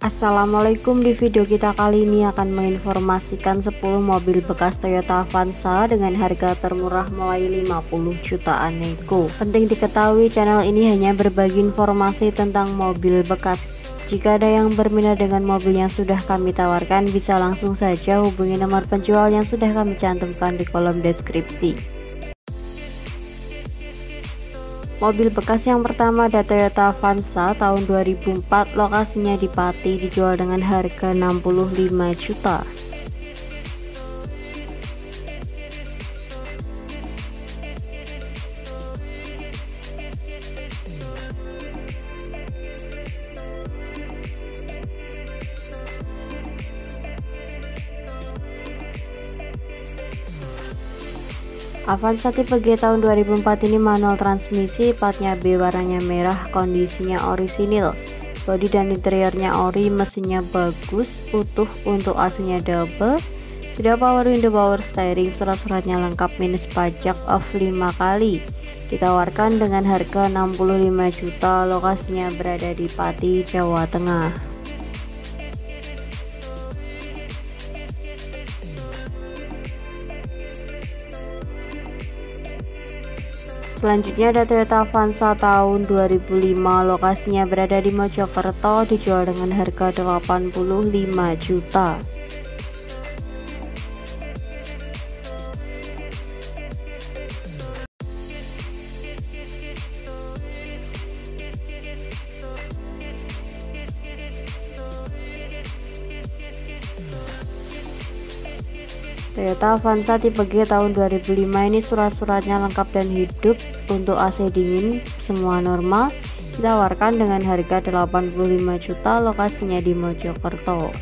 Assalamualaikum, di video kita kali ini akan menginformasikan 10 mobil bekas Toyota Avanza dengan harga termurah mulai 50 jutaan nego. Penting diketahui, channel ini hanya berbagi informasi tentang mobil bekas. Jika ada yang berminat dengan mobil yang sudah kami tawarkan, bisa langsung saja hubungi nomor penjual yang sudah kami cantumkan di kolom deskripsi. Mobil bekas yang pertama ada Toyota Avanza tahun 2004, lokasinya di Pati, dijual dengan harga 65 juta. Avanza tipe G tahun 2004 ini manual transmisi, platnya B, warnanya merah, kondisinya orisinil. Bodi dan interiornya ori, mesinnya bagus, utuh, untuk AC-nya double, sudah power window, power steering, surat-suratnya lengkap minus pajak, off 5 kali. Ditawarkan dengan harga 65 juta, lokasinya berada di Pati, Jawa Tengah. Selanjutnya ada Toyota Avanza tahun 2005, lokasinya berada di Mojokerto, dijual dengan harga 85 juta. Toyota Avanza tipe G tahun 2005 ini surat-suratnya lengkap dan hidup, untuk AC dingin semua normal, ditawarkan dengan harga 85 juta, lokasinya di Mojokerto.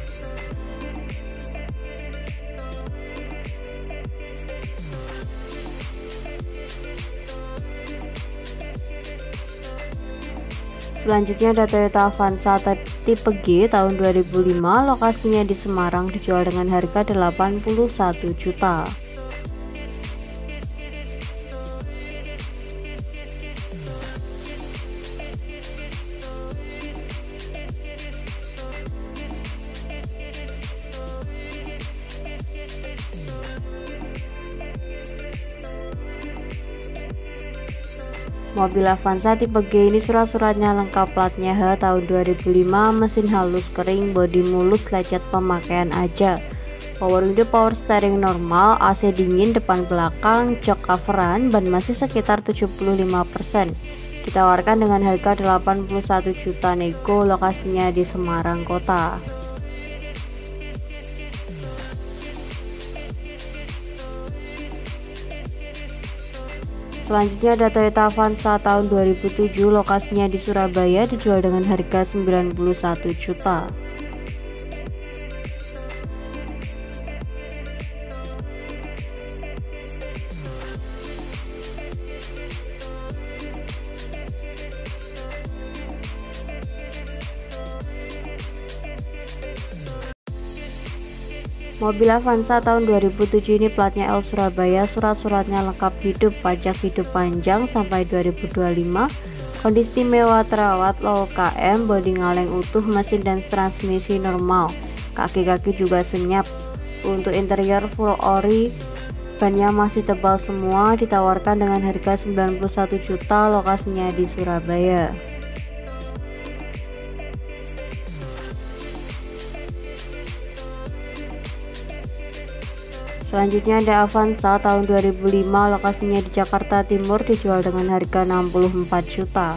Selanjutnya ada Toyota Avanza tipe G tahun 2005, lokasinya di Semarang, dijual dengan harga 81 juta. Mobil Avanza tipe G ini surat-suratnya lengkap, platnya H tahun 2005, mesin halus kering, bodi mulus, lecet pemakaian aja, power window, power steering normal, AC dingin depan belakang, jok coveran, ban masih sekitar 75%. Ditawarkan dengan harga 81 juta nego, lokasinya di Semarang Kota. Selanjutnya ada Toyota Avanza tahun 2007, lokasinya di Surabaya, dijual dengan harga 91 juta. Mobil Avanza tahun 2007 ini platnya L Surabaya, surat-suratnya lengkap hidup, pajak hidup panjang sampai 2025, kondisi mewah, terawat, low KM, bodi ngaleng utuh, mesin dan transmisi normal, kaki-kaki juga senyap. Untuk interior full ori, bannya masih tebal semua, ditawarkan dengan harga 91 juta, lokasinya di Surabaya. Selanjutnya ada Avanza tahun 2005, lokasinya di Jakarta Timur, dijual dengan harga 64 juta.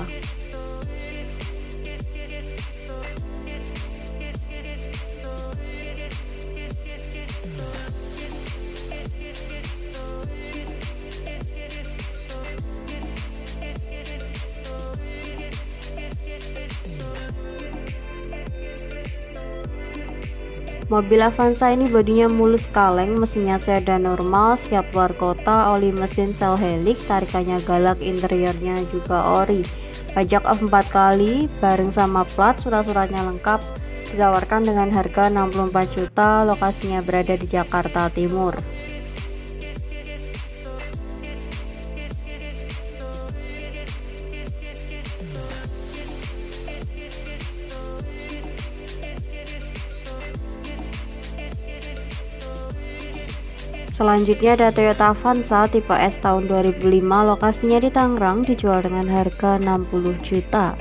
Mobil Avanza ini bodinya mulus kaleng, mesinnya sedan normal, siap luar kota, oli mesin sel helix, tarikannya galak, interiornya juga ori, pajak off 4 kali, bareng sama plat, surat-suratnya lengkap, ditawarkan dengan harga 64 juta, lokasinya berada di Jakarta Timur. Selanjutnya ada Toyota Avanza tipe S tahun 2005, lokasinya di Tangerang, dijual dengan harga 60 juta.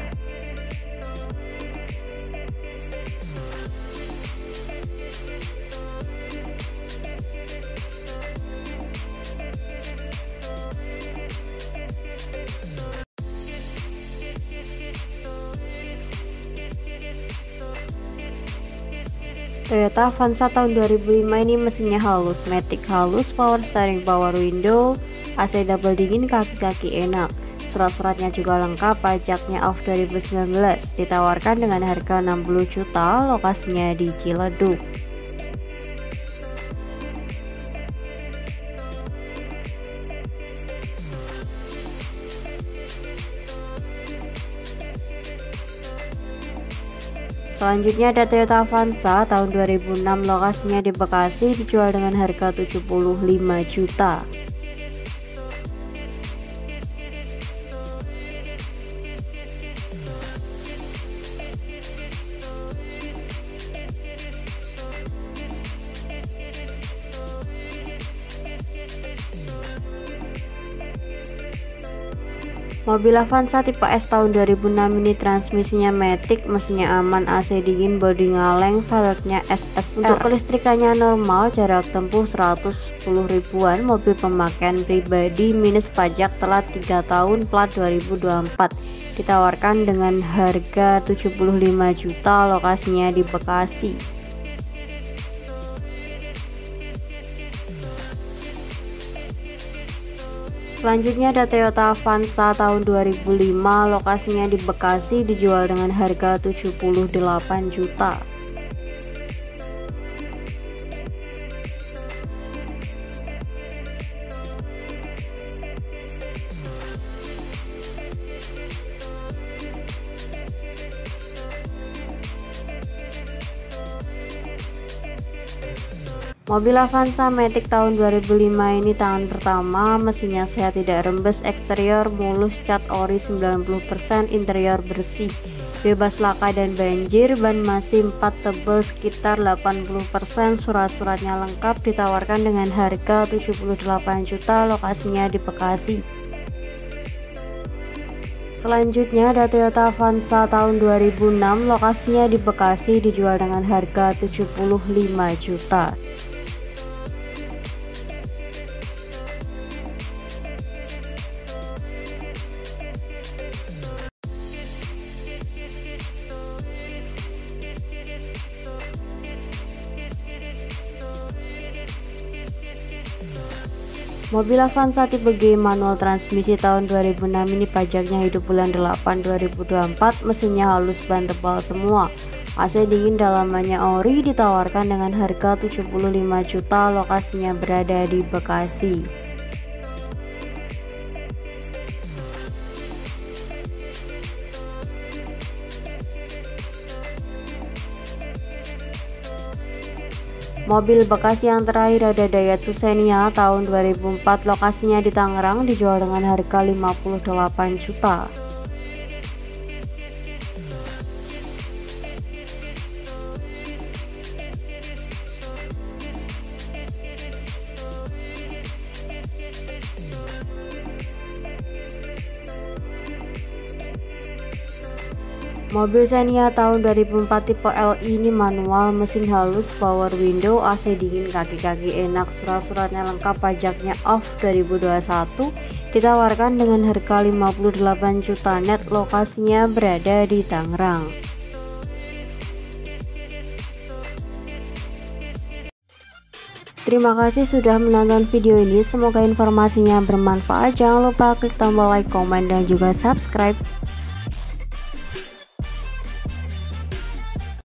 Toyota Avanza tahun 2005 ini mesinnya halus, matic halus, power steering, power window, AC double dingin, kaki-kaki enak. Surat-suratnya juga lengkap, pajaknya off 2019, ditawarkan dengan harga 60 juta, lokasinya di Ciledug. Selanjutnya ada Toyota Avanza tahun 2006, lokasinya di Bekasi, dijual dengan harga 75 juta. Mobil Avanza tipe S tahun 2006 ini transmisinya matic, mesinnya aman, AC dingin, bodi ngaleng, velgnya SSR. Untuk kelistrikannya normal, jarak tempuh 110 ribuan, mobil pemakaian pribadi, minus pajak, telat 3 tahun, plat 2024. Ditawarkan dengan harga 75 juta, lokasinya di Bekasi. Selanjutnya ada Toyota Avanza tahun 2005, lokasinya di Bekasi, dijual dengan harga 78 juta. Mobil Avanza matic tahun 2005 ini tangan pertama, mesinnya sehat tidak rembes, eksterior mulus, cat ori 90%, interior bersih, bebas laka dan banjir, ban masih 4 tebel sekitar 80%, surat-suratnya lengkap, ditawarkan dengan harga 78 juta, lokasinya di Bekasi. Selanjutnya ada Toyota Avanza tahun 2006, lokasinya di Bekasi, dijual dengan harga 75 juta. Mobil Avanza tipe G manual transmisi tahun 2006 ini pajaknya hidup bulan 8 2024, mesinnya halus, ban tebal semua, AC dingin, dalamannya ori, ditawarkan dengan harga 75 juta, lokasinya berada di Bekasi. Mobil Bekasi yang terakhir ada Daihatsu Xenia tahun 2004, lokasinya di Tangerang, dijual dengan harga 58 juta. Mobil Xenia tahun 2004 tipe LI ini manual, mesin halus, power window, AC dingin, kaki-kaki enak, surat-suratnya lengkap, pajaknya off 2021, ditawarkan dengan harga 58 juta net, lokasinya berada di Tangerang. Terima kasih sudah menonton video ini, semoga informasinya bermanfaat. Jangan lupa klik tombol like, komen, dan juga subscribe.